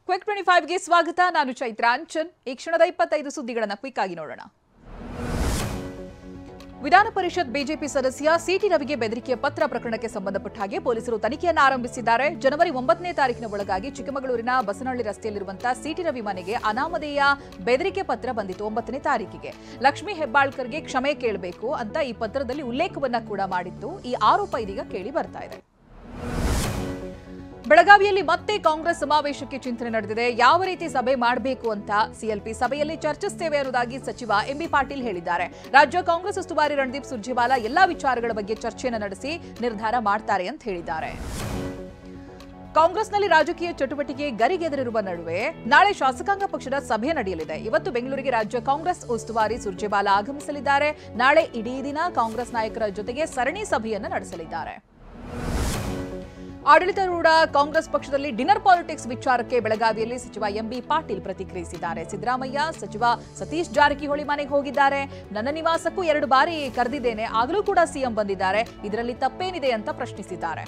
Quick 25ಗೆ ಸ್ವಾಗತ. ನಾನು ಚೈತ್ರ ಅಂಚನ್. ಈ ಕ್ಷಣದ 25 ಸುದ್ದಿಗಳನ್ನು ಕ್ವಿಕ್ ಆಗಿ ನೋಡೋಣ. ವಿಧಾನ ಪರಿಷತ್ ಬಿಜೆಪಿ ಸದಸ್ಯ ಸಿಟಿ ರವಿಗೆ ಬೆದರಿಕೆಯ ಪತ್ರ ಪ್ರಕರಣಕ್ಕೆ ಸಂಬಂಧಪಟ್ಟ ಹಾಗೆ ಪೊಲೀಸರು ತನಿಖೆಯನ್ನು ಆರಂಭಿಸಿದ್ದಾರೆ. ಜನವರಿ 9ನೇ ತಾರೀಕಿನ ಒಳಗಾಗಿ ಚಿಕ್ಕಮಗಳೂರಿನ ಬಸನಹಳ್ಳಿ ರಸ್ತೆಯಲ್ಲಿರುವಂತಹ ಸಿಟಿ ರವಿ ಮನೆಗೆ ಅನಾಮಧೇಯ ಬೆದರಿಕೆ ಪತ್ರ ಬಂದಿತ್ತು. 9ನೇ ತಾರೀಕಿಗೆ ಲಕ್ಷ್ಮೀ ಹೆಬ್ಬಾಳ್ಕರ್ಗೆ ಕ್ಷಮೆ ಕೇಳಬೇಕು ಅಂತ ಈ ಪತ್ರದಲ್ಲಿ ಉಲ್ಲೇಖವನ್ನ ಕೂಡ ಮಾಡಿತ್ತು. ಈ ಆರೋಪ ಇದೀಗ ಕೇಳಿ ಬರ್ತಾ ಇದೆ. ಬೆಳಗಾವಿಯಲ್ಲಿ ಮತ್ತೆ ಕಾಂಗ್ರೆಸ್ ಸಮಾವೇಶಕ್ಕೆ ಚಿಂತನೆ ನಡೆದಿದೆ. ಯಾವ ರೀತಿ ಸಭೆ ಮಾಡಬೇಕು ಅಂತ ಸಿಎಲ್ಪಿ ಸಭೆಯಲ್ಲಿ ಚರ್ಚಿಸುತ್ತೇವೆ ಅನ್ನೋದಾಗಿ ಸಚಿವ ಎಂಬಿ ಪಾಟೀಲ್ ಹೇಳಿದ್ದಾರೆ. ರಾಜ್ಯ ಕಾಂಗ್ರೆಸ್ ಉಸ್ತುವಾರಿ ರಣದೀಪ್ ಸುರ್ಜೇವಾಲಾ ಎಲ್ಲಾ ವಿಚಾರಗಳ ಬಗ್ಗೆ ಚರ್ಚೆಯನ್ನು ನಡೆಸಿ ನಿರ್ಧಾರ ಮಾಡ್ತಾರೆ ಅಂತ ಹೇಳಿದ್ದಾರೆ. ಕಾಂಗ್ರೆಸ್ನಲ್ಲಿ ರಾಜಕೀಯ ಚಟುವಟಿಕೆ ಗರಿಗೆದರಿರುವ ನಡುವೆ ನಾಳೆ ಶಾಸಕಾಂಗ ಪಕ್ಷದ ಸಭೆ ನಡೆಯಲಿದೆ. ಇವತ್ತು ಬೆಂಗಳೂರಿಗೆ ರಾಜ್ಯ ಕಾಂಗ್ರೆಸ್ ಉಸ್ತುವಾರಿ ಸುರ್ಜೇವಾಲಾ ಆಗಮಿಸಲಿದ್ದಾರೆ. ನಾಳೆ ಇಡೀ ದಿನ ಕಾಂಗ್ರೆಸ್ ನಾಯಕರ ಜೊತೆಗೆ ಸರಣಿ ಸಭೆಯನ್ನು ನಡೆಸಲಿದ್ದಾರೆ. ಆಡಳಿತಾರೂಢ ಕಾಂಗ್ರೆಸ್ ಪಕ್ಷದಲ್ಲಿ ಡಿನ್ನರ್ ಪಾಲಿಟಿಕ್ಸ್ ವಿಚಾರಕ್ಕೆ ಬೆಳಗಾವಿಯಲ್ಲಿ ಸಚಿವ ಎಂಬಿ ಪಾಟೀಲ್ ಪ್ರತಿಕ್ರಿಯಿಸಿದ್ದಾರೆ. ಸಿದ್ದರಾಮಯ್ಯ ಸಚಿವ ಸತೀಶ್ ಜಾರಕಿಹೊಳಿ ಮನೆಗೆ ಹೋಗಿದ್ದಾರೆ. ನನ್ನ ನಿವಾಸಕ್ಕೂ 2 ಬಾರಿ ಕರೆದಿದ್ದೇನೆ, ಆಗಲೂ ಕೂಡ ಸಿಎಂ ಬಂದಿದ್ದಾರೆ, ಇದರಲ್ಲಿ ತಪ್ಪೇನಿದೆ ಅಂತ ಪ್ರಶ್ನಿಸಿದ್ದಾರೆ.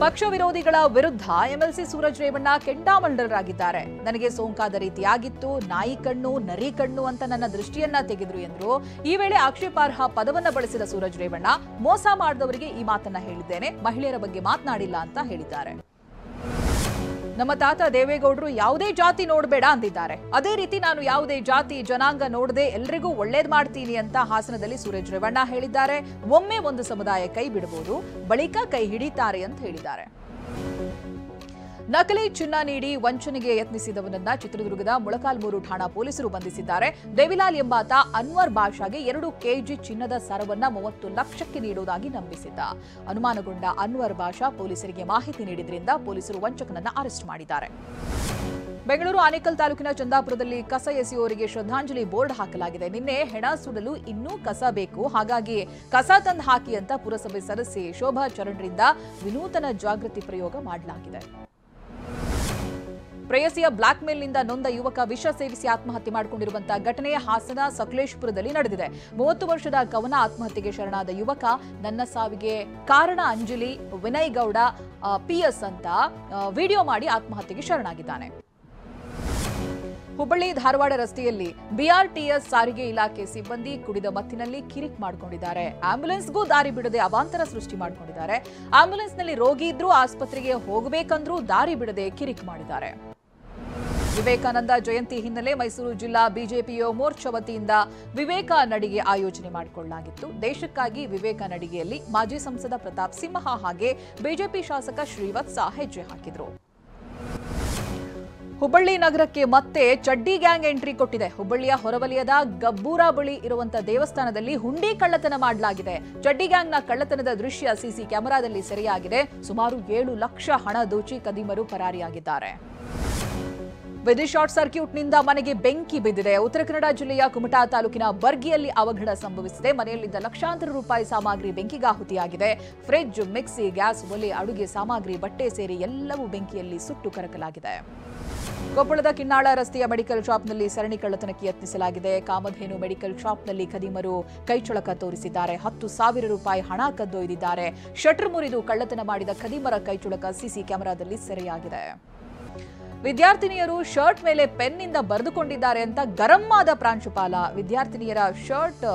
ಪಕ್ಷ ವಿರೋಧಿಗಳ ವಿರುದ್ಧ ಎಂಎಲ್ಸಿ ಸೂರಜ್ ರೇವಣ್ಣ ಕೆಂಡಾಮಂಡಲರಾಗಿದ್ದಾರೆ. ನನಗೆ ಸೋಂಕಾದ ರೀತಿಯಾಗಿತ್ತು, ನಾಯಿ ಕಣ್ಣು ನರಿ ಕಣ್ಣು ಅಂತ ನನ್ನ ದೃಷ್ಟಿಯನ್ನ ತೆಗೆದ್ರು ಎಂದರು. ಈ ವೇಳೆ ಆಕ್ಷೇಪಾರ್ಹ ಪದವನ್ನ ಬಳಸಿದ ಸೂರಜ್ ರೇವಣ್ಣ ಮೋಸ ಮಾಡಿದವರಿಗೆ ಈ ಮಾತನ್ನ ಹೇಳಿದ್ದೇನೆ, ಮಹಿಳೆಯರ ಬಗ್ಗೆ ಮಾತನಾಡಿಲ್ಲ ಅಂತ ಹೇಳಿದ್ದಾರೆ. ನಮ್ಮ ತಾತ ದೇವೇಗೌಡರು ಯಾವುದೇ ಜಾತಿ ನೋಡಬೇಡ ಅಂದಿದ್ದಾರೆ. ಅದೇ ರೀತಿ ನಾನು ಯಾವುದೇ ಜಾತಿ ಜನಾಂಗ ನೋಡದೆ ಎಲ್ರಿಗೂ ಒಳ್ಳೇದ್ ಮಾಡ್ತೀನಿ ಅಂತ ಹಾಸನದಲ್ಲಿ ಸೂರಜ್ ರೇವಣ್ಣ ಹೇಳಿದ್ದಾರೆ. ಒಮ್ಮೆ ಒಂದು ಸಮುದಾಯ ಕೈ ಬಿಡಬಹುದು, ಬಳಿಕ ಕೈ ಹಿಡಿತಾರೆ ಅಂತ ಹೇಳಿದ್ದಾರೆ. ನಕಲಿ ಚಿನ್ನ ನೀಡಿ ವಂಚನೆಗೆ ಯತ್ನಿಸಿದವನನ್ನ ಚಿತ್ರದುರ್ಗದ ಮೊಳಕಾಲ್ಮೂರು ಠಾಣಾ ಪೊಲೀಸರು ಬಂಧಿಸಿದ್ದಾರೆ. ದೇವಿಲಾಲ್ ಎಂಬಾತ ಅನ್ವರ್ ಬಾಷಾಗೆ 2 ಕೆಜಿ ಚಿನ್ನದ ಸರವನ್ನ 30 ಲಕ್ಷಕ್ಕೆ ನೀಡುವುದಾಗಿ ನಂಬಿಸಿದ್ದ. ಅನುಮಾನಗೊಂಡ ಅನ್ವರ್ ಬಾಷಾ ಪೊಲೀಸರಿಗೆ ಮಾಹಿತಿ ನೀಡಿದ್ರಿಂದ ಪೊಲೀಸರು ವಂಚಕನನ್ನ ಅರೆಸ್ಟ್ ಮಾಡಿದ್ದಾರೆ. ಬೆಂಗಳೂರು ಆನೇಕಲ್ ತಾಲೂಕಿನ ಚಂದಾಪುರದಲ್ಲಿ ಕಸ ಎಸೆಯುವವರಿಗೆ ಶ್ರದ್ಧಾಂಜಲಿ ಬೋರ್ಡ್ ಹಾಕಲಾಗಿದೆ. ನಿನ್ನೆ ಹೆಣ ಸುಡಲು ಇನ್ನೂ ಕಸ ಬೇಕು, ಹಾಗಾಗಿ ಕಸ ತಂದು ಹಾಕಿ ಅಂತ ಪುರಸಭೆ ಸದಸ್ಯೆ ಶೋಭಾ ಚರಣ್ರಿಂದ ವಿನೂತನ ಜಾಗೃತಿ ಪ್ರಯೋಗ ಮಾಡಲಾಗಿದೆ. ಪ್ರೇಯಸಿಯ ಬ್ಲಾಕ್ ಮೇಲ್ನಿಂದ ನೊಂದ ಯುವಕ ವಿಷ ಸೇವಿಸಿ ಆತ್ಮಹತ್ಯೆ ಮಾಡಿಕೊಂಡಿರುವಂತಹ ಘಟನೆ ಹಾಸನ ಸಕಲೇಶಪುರದಲ್ಲಿ ನಡೆದಿದೆ. 30 ವರ್ಷದ ಕವನ ಆತ್ಮಹತ್ಯೆಗೆ ಶರಣಾದ ಯುವಕ ನನ್ನ ಸಾವಿಗೆ ಕಾರಣ ಅಂಜಲಿ ವಿನಯ್ ಗೌಡ ಪಿಎಸ್ ಅಂತ ವಿಡಿಯೋ ಮಾಡಿ ಆತ್ಮಹತ್ಯೆಗೆ ಶರಣಾಗಿದ್ದಾನೆ. ಹುಬ್ಬಳ್ಳಿ ಧಾರವಾಡ ರಸ್ತೆಯಲ್ಲಿ ಬಿಆರ್ಟಿಎಸ್ ಸಾರಿಗೆ ಇಲಾಖೆ ಸಿಬ್ಬಂದಿ ಕುಡಿದ ಮತ್ತಿನಲ್ಲಿ ಕಿರಿಕ್ ಮಾಡಿಕೊಂಡಿದ್ದಾರೆ. ಆಂಬ್ಯುಲೆನ್ಸ್ಗೂ ದಾರಿ ಬಿಡದೆ ಅವಾಂತರ ಸೃಷ್ಟಿ ಮಾಡಿಕೊಂಡಿದ್ದಾರೆ. ಆಂಬ್ಯುಲೆನ್ಸ್ನಲ್ಲಿ ರೋಗಿ ಇದ್ರೂ ಆಸ್ಪತ್ರೆಗೆ ಹೋಗಬೇಕಂದ್ರೂ ದಾರಿ ಬಿಡದೆ ಕಿರಿಕ್ ಮಾಡಿದ್ದಾರೆ. ವಿವೇಕಾನಂದ ಜಯಂತಿ ಹಿನ್ನೆಲೆ ಮೈಸೂರು ಜಿಲ್ಲಾ ಬಿಜೆಪಿ ಯುವ ಮೋರ್ಚಾ ವತಿಯಿಂದ ವಿವೇಕ ನಡಿಗೆ ಆಯೋಜನೆ ಮಾಡಿಕೊಳ್ಳಲಾಗಿತ್ತು. ದೇಶಕ್ಕಾಗಿ ವಿವೇಕ ನಡಿಗೆಯಲ್ಲಿ ಮಾಜಿ ಸಂಸದ ಪ್ರತಾಪ್ ಸಿಂಹ ಹಾಗೆ ಬಿಜೆಪಿ ಶಾಸಕ ಶ್ರೀವತ್ಸ ಹೆಜ್ಜೆ ಹಾಕಿದರು. ಹುಬ್ಬಳ್ಳಿ ನಗರಕ್ಕೆ ಮತ್ತೆ ಚಡ್ಡಿ ಗ್ಯಾಂಗ್ ಎಂಟ್ರಿ ಕೊಟ್ಟಿದೆ. ಹುಬ್ಬಳ್ಳಿಯ ಹೊರವಲಯದ ಗಬ್ಬೂರ ಬಳಿ ಇರುವಂತಹ ದೇವಸ್ಥಾನದಲ್ಲಿ ಹುಂಡಿ ಕಳ್ಳತನ ಮಾಡಲಾಗಿದೆ. ಚಡ್ಡಿ ಗ್ಯಾಂಗ್ನ ಕಳ್ಳತನದ ದೃಶ್ಯ ಸಿಸಿ ಕ್ಯಾಮೆರಾದಲ್ಲಿ ಸೆರೆಯಾಗಿದೆ. ಸುಮಾರು 7 ಲಕ್ಷ ಹಣ ದೋಚಿ ಕದಿಮರು ಪರಾರಿಯಾಗಿದ್ದಾರೆ. ವಿದ್ಯುತ್ ಶಾರ್ಟ್ ಸರ್ಕ್ಯೂಟ್ನಿಂದ ಮನೆಗೆ ಬೆಂಕಿ ಬಿದ್ದಿದೆ. ಉತ್ತರ ಕನ್ನಡ ಜಿಲ್ಲೆಯ ಕುಮಟಾ ತಾಲೂಕಿನ ಬರ್ಗಿಯಲ್ಲಿ ಅವಘಡ ಸಂಭವಿಸಿದೆ. ಮನೆಯಲ್ಲಿದ್ದ ಲಕ್ಷಾಂತರ ರೂಪಾಯಿ ಸಾಮಗ್ರಿ ಬೆಂಕಿಗಾಹುತಿಯಾಗಿದೆ. ಫ್ರಿಡ್ಜ್, ಮಿಕ್ಸಿ, ಗ್ಯಾಸ್ ಒಲೆ, ಅಡುಗೆ ಸಾಮಗ್ರಿ, ಬಟ್ಟೆ ಸೇರಿ ಎಲ್ಲವೂ ಬೆಂಕಿಯಲ್ಲಿ ಸುಟ್ಟು ಕರಕಲಾಗಿದೆ. ಕೊಪ್ಪಳದ ಕಿನ್ನಾಳ ರಸ್ತೆಯ ಮೆಡಿಕಲ್ ಶಾಪ್ನಲ್ಲಿ ಸರಣಿ ಕಳ್ಳತನಕ್ಕೆ ಯತ್ನಿಸಲಾಗಿದೆ. ಕಾಮಧೇನು ಮೆಡಿಕಲ್ ಶಾಪ್ನಲ್ಲಿ ಖದೀಮರು ಕೈಚಳಕ ತೋರಿಸಿದ್ದಾರೆ. 10,000 ರೂಪಾಯಿ ಹಣ ಕದ್ದೊಯ್ದಿದ್ದಾರೆ. ಶಟರ್ ಮುರಿದು ಕಳ್ಳತನ ಮಾಡಿದ ಖದೀಮರ ಕೈಚಳಕ ಸಿಸಿ ಕ್ಯಾಮೆರಾದಲ್ಲಿ ಸೆರೆಯಾಗಿದೆ. ವಿದ್ಯಾರ್ಥಿನಿಯರು ಶರ್ಟ್ ಮೇಲೆ ಪೆನ್ನಿಂದ ಬರೆದುಕೊಂಡಿದ್ದಾರೆ ಅಂತ ಗರಂ ಆದ ಪ್ರಾಂಶುಪಾಲ. ವಿದ್ಯಾರ್ಥಿನಿಯರ ಶರ್ಟ್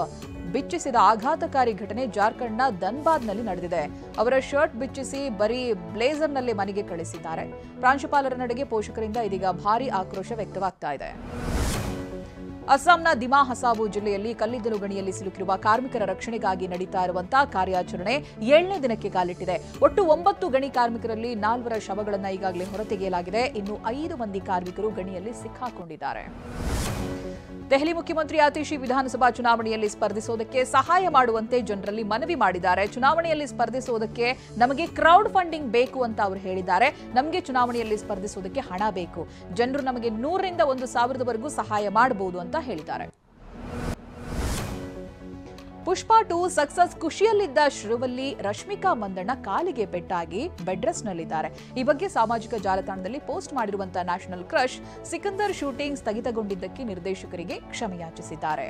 ಬಿಚ್ಚಿಸಿದ ಆಘಾತಕಾರಿ ಘಟನೆ ಜಾರ್ಖಂಡ್ನ ಧನ್ಬಾದ್ನಲ್ಲಿ ನಡೆದಿದೆ. ಅವರ ಶರ್ಟ್ ಬಿಚ್ಚಿಸಿ ಬರೀ ಬ್ಲೇಸರ್ನಲ್ಲೇ ಮನೆಗೆ ಕಳಿಸಿದ್ದಾರೆ. ಪ್ರಾಂಶುಪಾಲರ ನಡೆಗೆ ಪೋಷಕರಿಂದ ಇದೀಗ ಭಾರೀ ಆಕ್ರೋಶ ವ್ಯಕ್ತವಾಗ್ತಾ ಇದೆ. ಅಸ್ಸಾಂನ ದಿಮಾ ಹಸಾವು ಜಿಲ್ಲೆಯಲ್ಲಿ ಕಲ್ಲಿದ್ದಲು ಗಣಿಯಲ್ಲಿ ಸಿಲುಕಿರುವ ಕಾರ್ಮಿಕರ ರಕ್ಷಣೆಗಾಗಿ ನಡೀತಾ ಇರುವಂತಹ ಕಾರ್ಯಾಚರಣೆ 7ನೇ ದಿನಕ್ಕೆ ಕಾಲಿಟ್ಟಿದೆ. ಒಟ್ಟು 9 ಗಣಿ ಕಾರ್ಮಿಕರಲ್ಲಿ 4 ಶವಗಳನ್ನು ಈಗಾಗಲೇ ಹೊರತೆಗೆಯಲಾಗಿದೆ. ಇನ್ನು 5 ಮಂದಿ ಕಾರ್ಮಿಕರು ಗಣಿಯಲ್ಲಿ ಸಿಕ್ಕಾಕೊಂಡಿದ್ದಾರೆ. ದೆಹಲಿ ಮುಖ್ಯಮಂತ್ರಿ ಆತಿಶಿ ವಿಧಾನಸಭಾ ಚುನಾವಣೆಯಲ್ಲಿ ಸ್ಪರ್ಧಿಸೋದಕ್ಕೆ ಸಹಾಯ ಮಾಡುವಂತೆ ಜನರಲ್ಲಿ ಮನವಿ ಮಾಡಿದ್ದಾರೆ. ಚುನಾವಣೆಯಲ್ಲಿ ಸ್ಪರ್ಧಿಸೋದಕ್ಕೆ ನಮಗೆ ಕ್ರೌಡ್ ಫಂಡಿಂಗ್ ಬೇಕು ಅಂತ ಅವರು ಹೇಳಿದ್ದಾರೆ. ನಮಗೆ ಚುನಾವಣೆಯಲ್ಲಿ ಸ್ಪರ್ಧಿಸೋದಕ್ಕೆ ಹಣ ಬೇಕು, ಜನರು ನಮಗೆ 100 ರಿಂದ 1,000ವರೆಗೂ ಸಹಾಯ ಮಾಡಬಹುದು ಅಂತ ಹೇಳಿದ್ದಾರೆ. ಪುಷ್ಪಾ 2 ಸಕ್ಸಸ್ ಖುಷಿಯಲ್ಲಿದ್ದ ಶ್ರೀವಲ್ಲಿ ರಶ್ಮಿಕಾ ಮಂದಣ್ಣ ಕಾಲಿಗೆ ಪೆಟ್ಟಾಗಿ ಬೆಡ್ ರೆಸ್ಟ್ ನಲ್ಲಿದ್ದಾರೆ. ಈ ಬಗ್ಗೆ ಸಾಮಾಜಿಕ ಜಾಲತಾಣದಲ್ಲಿ ಪೋಸ್ಟ್ ಮಾಡಿರುವಂತಹ ನ್ಯಾಷನಲ್ ಕ್ರಶ್ ಸಿಕಂದರ್ ಶೂಟಿಂಗ್ ಸ್ಥಗಿತಗೊಂಡಿದ್ದಕ್ಕೆ ನಿರ್ದೇಶಕರಿಗೆ ಕ್ಷಮೆಯಾಚಿಸಿದ್ದಾರೆ.